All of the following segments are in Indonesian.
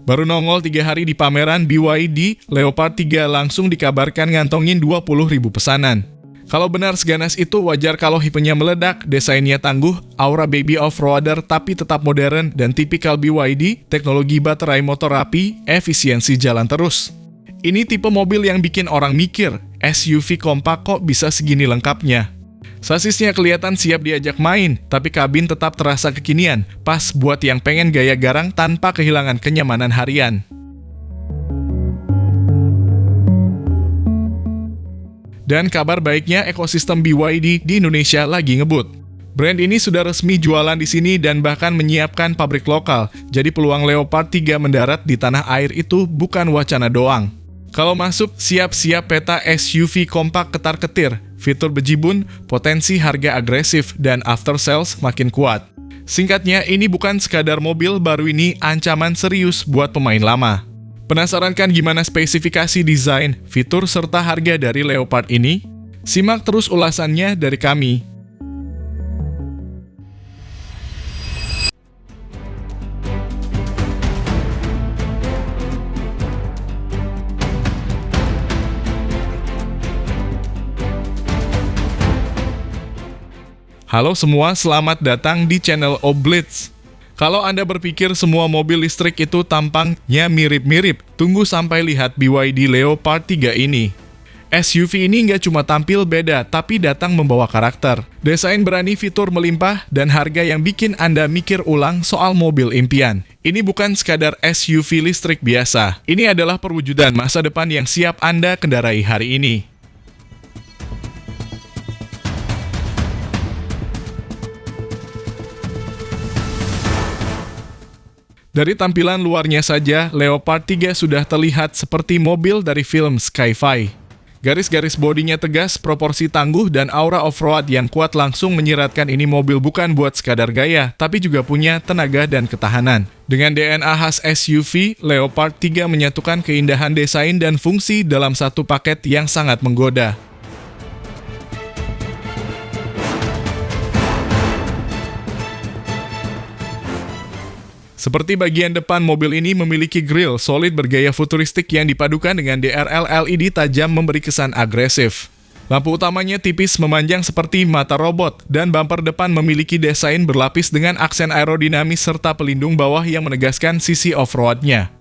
Baru nongol 3 hari di pameran BYD, Leopard 3 langsung dikabarkan ngantongin 20.000 pesanan. Kalau benar seganas itu, wajar kalau hype-nya meledak, desainnya tangguh, aura baby off-roader tapi tetap modern dan tipikal BYD, teknologi baterai motor rapi, efisiensi jalan terus. Ini tipe mobil yang bikin orang mikir, SUV kompak kok bisa segini lengkapnya. Sasisnya kelihatan siap diajak main, tapi kabin tetap terasa kekinian, pas buat yang pengen gaya garang tanpa kehilangan kenyamanan harian. Dan kabar baiknya, ekosistem BYD di Indonesia lagi ngebut. Brand ini sudah resmi jualan di sini dan bahkan menyiapkan pabrik lokal, jadi peluang Leopard 3 mendarat di tanah air itu bukan wacana doang. Kalau masuk, siap-siap peta SUV kompak ketar-ketir, fitur bejibun, potensi harga agresif, dan after sales makin kuat. Singkatnya, ini bukan sekadar mobil, baru ini ancaman serius buat pemain lama. Penasaran kan gimana spesifikasi desain, fitur, serta harga dari Leopard ini? Simak terus ulasannya dari kami. Halo semua, selamat datang di channel Oblitz. Kalau Anda berpikir semua mobil listrik itu tampangnya mirip-mirip, tunggu sampai lihat BYD Leopard 3 ini. SUV ini nggak cuma tampil beda, tapi datang membawa karakter. Desain berani, fitur melimpah, dan harga yang bikin Anda mikir ulang soal mobil impian. Ini bukan sekadar SUV listrik biasa. Ini adalah perwujudan masa depan yang siap Anda kendarai hari ini. Dari tampilan luarnya saja, Leopard 3 sudah terlihat seperti mobil dari film sci-fi. Garis-garis bodinya tegas, proporsi tangguh, dan aura off-road yang kuat langsung menyiratkan ini mobil bukan buat sekadar gaya, tapi juga punya tenaga dan ketahanan. Dengan DNA khas SUV, Leopard 3 menyatukan keindahan desain dan fungsi dalam satu paket yang sangat menggoda. Seperti bagian depan, mobil ini memiliki grill solid bergaya futuristik yang dipadukan dengan DRL LED tajam memberi kesan agresif. Lampu utamanya tipis memanjang seperti mata robot, dan bumper depan memiliki desain berlapis dengan aksen aerodinamis serta pelindung bawah yang menegaskan sisi off-road-nya.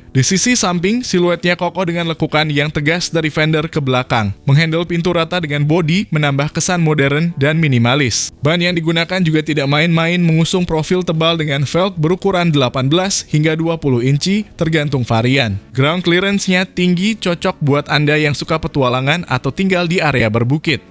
Di sisi samping, siluetnya kokoh dengan lekukan yang tegas dari fender ke belakang. Menghandle pintu rata dengan bodi menambah kesan modern dan minimalis. Ban yang digunakan juga tidak main-main, mengusung profil tebal dengan velg berukuran 18 hingga 20 inci tergantung varian. Ground clearance-nya tinggi, cocok buat Anda yang suka petualangan atau tinggal di area berbukit.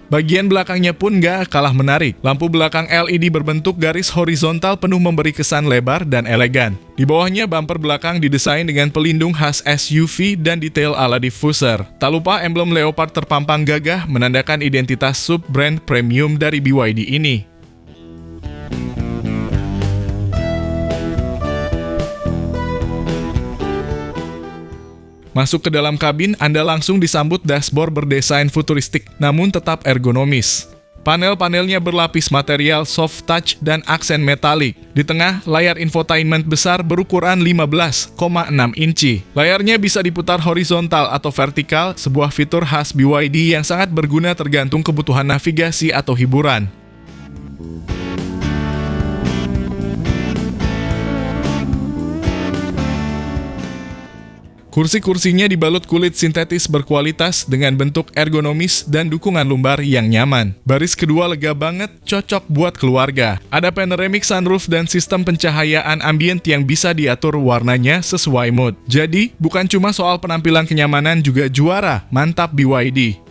Bagian belakangnya pun nggak kalah menarik. Lampu belakang LED berbentuk garis horizontal penuh memberi kesan lebar dan elegan. Di bawahnya, bumper belakang didesain dengan pelindung khas SUV dan detail ala diffuser. Tak lupa emblem Leopard terpampang gagah menandakan identitas sub-brand premium dari BYD ini. Masuk ke dalam kabin, Anda langsung disambut dashboard berdesain futuristik, namun tetap ergonomis. Panel-panelnya berlapis material soft touch dan aksen metalik. Di tengah, layar infotainment besar berukuran 15,6 inci. Layarnya bisa diputar horizontal atau vertikal, sebuah fitur khas BYD yang sangat berguna tergantung kebutuhan navigasi atau hiburan. Kursi-kursinya dibalut kulit sintetis berkualitas dengan bentuk ergonomis dan dukungan lumbar yang nyaman. Baris kedua lega banget, cocok buat keluarga. Ada panoramic sunroof dan sistem pencahayaan ambient yang bisa diatur warnanya sesuai mood. Jadi, bukan cuma soal penampilan, kenyamanan juga juara. Mantap BYD!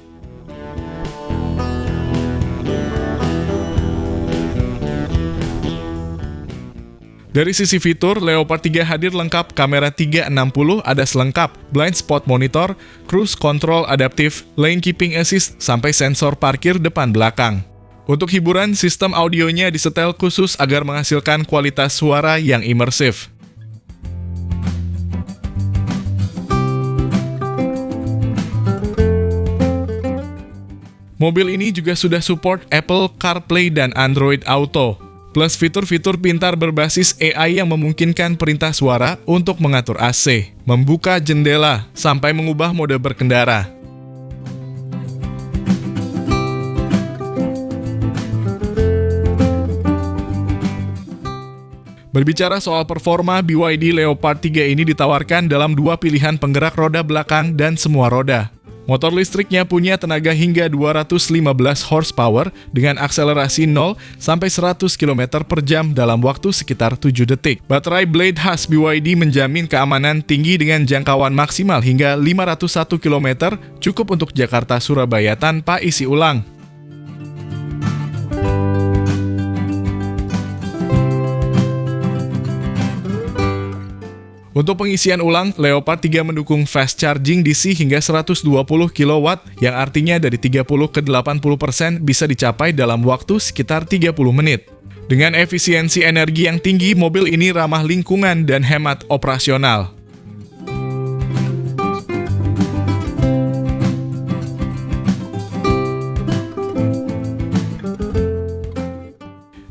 Dari sisi fitur, Leopard 3 hadir lengkap kamera 360 ada selengkap, blind spot monitor, cruise control adaptif, lane keeping assist, sampai sensor parkir depan belakang. Untuk hiburan, sistem audionya disetel khusus agar menghasilkan kualitas suara yang imersif. Mobil ini juga sudah support Apple CarPlay dan Android Auto, plus fitur-fitur pintar berbasis AI yang memungkinkan perintah suara untuk mengatur AC, membuka jendela, sampai mengubah mode berkendara. Berbicara soal performa, BYD Leopard 3 ini ditawarkan dalam dua pilihan penggerak roda belakang dan semua roda. Motor listriknya punya tenaga hingga 215 horsepower dengan akselerasi 0 sampai 100 km per jam dalam waktu sekitar 7 detik. Baterai Blade khas BYD menjamin keamanan tinggi dengan jangkauan maksimal hingga 501 km, cukup untuk Jakarta-Surabaya tanpa isi ulang. Untuk pengisian ulang, Leopard 3 mendukung fast charging DC hingga 120 kW, yang artinya dari 30 ke 80% bisa dicapai dalam waktu sekitar 30 menit. Dengan efisiensi energi yang tinggi, mobil ini ramah lingkungan dan hemat operasional.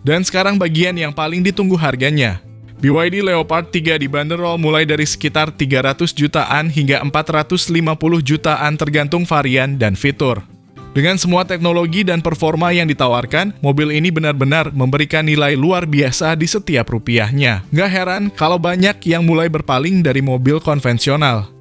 Dan sekarang bagian yang paling ditunggu harganya. BYD Leopard 3 dibanderol mulai dari sekitar 300 jutaan hingga 450 jutaan tergantung varian dan fitur. Dengan semua teknologi dan performa yang ditawarkan, mobil ini benar-benar memberikan nilai luar biasa di setiap rupiahnya. Nggak heran kalau banyak yang mulai berpaling dari mobil konvensional.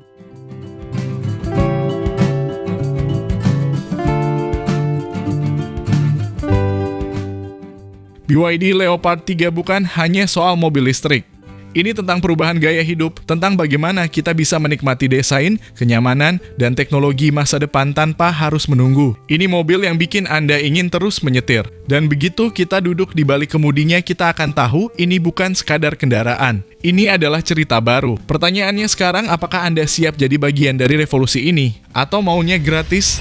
BYD Leopard 3 bukan hanya soal mobil listrik. Ini tentang perubahan gaya hidup, tentang bagaimana kita bisa menikmati desain, kenyamanan, dan teknologi masa depan tanpa harus menunggu. Ini mobil yang bikin Anda ingin terus menyetir. Dan begitu kita duduk di balik kemudinya, kita akan tahu ini bukan sekadar kendaraan. Ini adalah cerita baru. Pertanyaannya sekarang, apakah Anda siap jadi bagian dari revolusi ini? Atau maunya gratis?